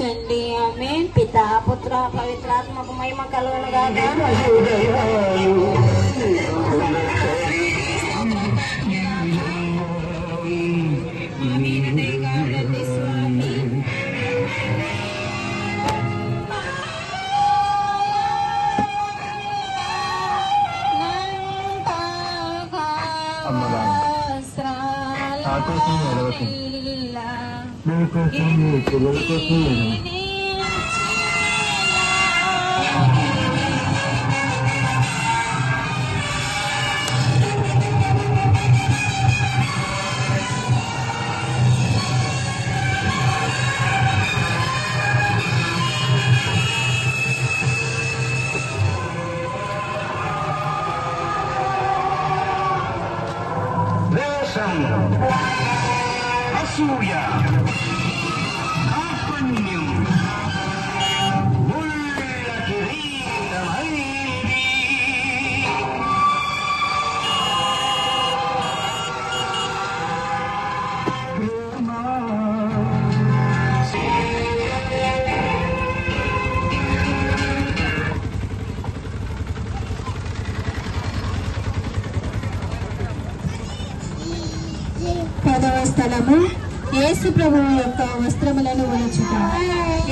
కరుణించండి. ఆమేన్. పితా పుత్ర పవిత్రాత్మకు మహిమ కలుగును గాక. అసూయ, కార్పణ్యం, ముళ్ళ కిరీటమైంది. పదవ స్థలము యేసు ప్రభువు యొక్క వస్త్రములను ఒలుచుట.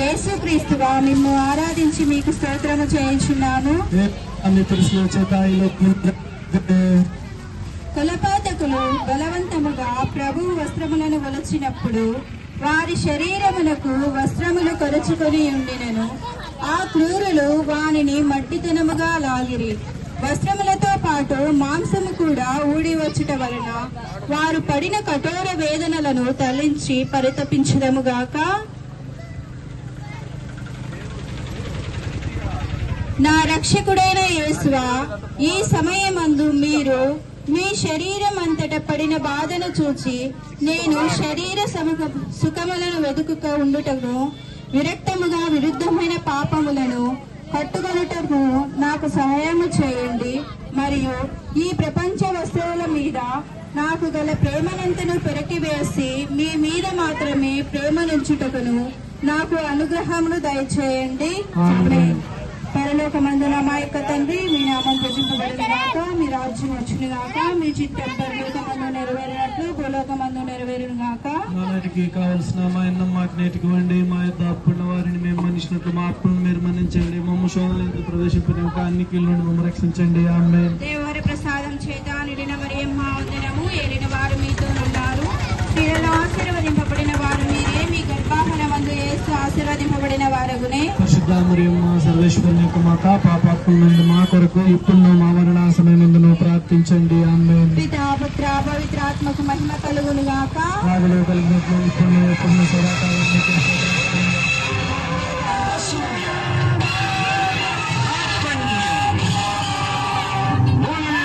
యేసు క్రీస్తుగా మిమ్ము ఆరాధించి మీకు స్తోత్రము చేయించున్నాను. కులపాతకులు బలవంతముగా ప్రభువు వస్త్రములను ఒలిచినప్పుడు వారి శరీరమునకు వస్త్రములు కొరుచుకొని ఉండినను ఆ క్రూరులు వానిని మట్టితనముగా లాగిరి. వస్త్రములతో పాటు మాంసము కూడా ఊడి వచ్చుట వలన వారు పడిన కఠోర వేదనలను తలించి పరితపించుదముగాక. నా రక్షకుడైన యేసువా, ఈ సమయమందు మీరు మీ శరీరం అంతట పడిన బాధను చూచి నేను శరీర సుఖములను వెతుకుక ఉండుటకు విరక్తముగా విరుద్ధమైన పాపములను కట్టుకొనుటకు నాకు సహాయము చేయండి. మరియు ఈ ప్రపంచ వస్తువుల మీద నాకు గల ప్రేమనంతను పెరటివేసి మీ మీద మాత్రమే ప్రేమనుంచుటకును నాకు అనుగ్రహమును దయచేయండి. పరలోకమందున మా యొక్క తండ్రి, మీ నామం పూజింపబడిన గాక, మీ రాజ్యం వచ్చును గాక, మీ చిత్తం పరలోకమందు నెరవేరినట్లు భూలోకమందు నెరవేరును గాక. నాటికి కావలసిన మా అన్నం మాకు నేటికి వండి, మా యొక్క అప్పున్న వారిని మేము మన్నించినట్లు మా అప్పులను మీరు మన్నించండి. మమ్మ శోధనలకు ప్రవేశింపక అన్ని కీళ్ళ నుండి మమ్మ రక్షించండి. ఆమేన్. దేవరి ప్రసాదం చేత నిండిన మరియమ్మ వందనము. ఏలిన వారు మీతో ఉన్నారు, స్త్రీలలో ఆశీర్వదింపబడిన వారు మీరే, మీ గర్భాఫలమందు యేసు ఆశీర్వదింపబడిన వారగునే. పరిశుద్ధ మరియమ్మ సర్వేశ్వరుని యొక్క మాత, పాపాత్ముల నుండి మా కొరకు ఇప్పుడు మా మరణాసమైనందును ప్రార్థించండి. ఆమేన్. పితా పుత్ర పవిత్రాత్మకు మహిమ కలుగును గాక. రాగలో కలిగినట్లు ఇప్పుడు ఎప్పుడు సదాకాలం మీకు అసూయ, కార్పణ్యం, ముళ్ళ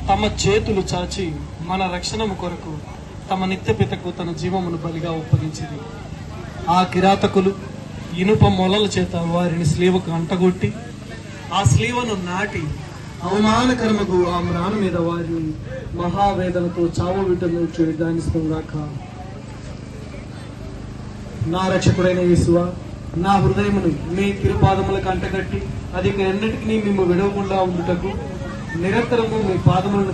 తమ చేతులు చాచి మన రక్షణము కొరకు తమ నిత్యపితకు తన జీవమును బలిగా ఒప్పగించింది. ఆ కిరాతకులు ఇనుప మొలల చేత వారిని స్లీవకు అంటగొట్టి ఆ స్లీవను నాటి అవమానకరమకు ఆ మ్రాను మీద వారిని మహావేదనతో చావు విటను దానిస్తుందాక. నా రక్షకుడైన యేసువా, నా హృదయమును మీ తిరుపాదములకు అంటగట్టి అది ఎన్నటికీ మేము విడవకుండా ఉండుటకు నిరంతరము మీ పాదములను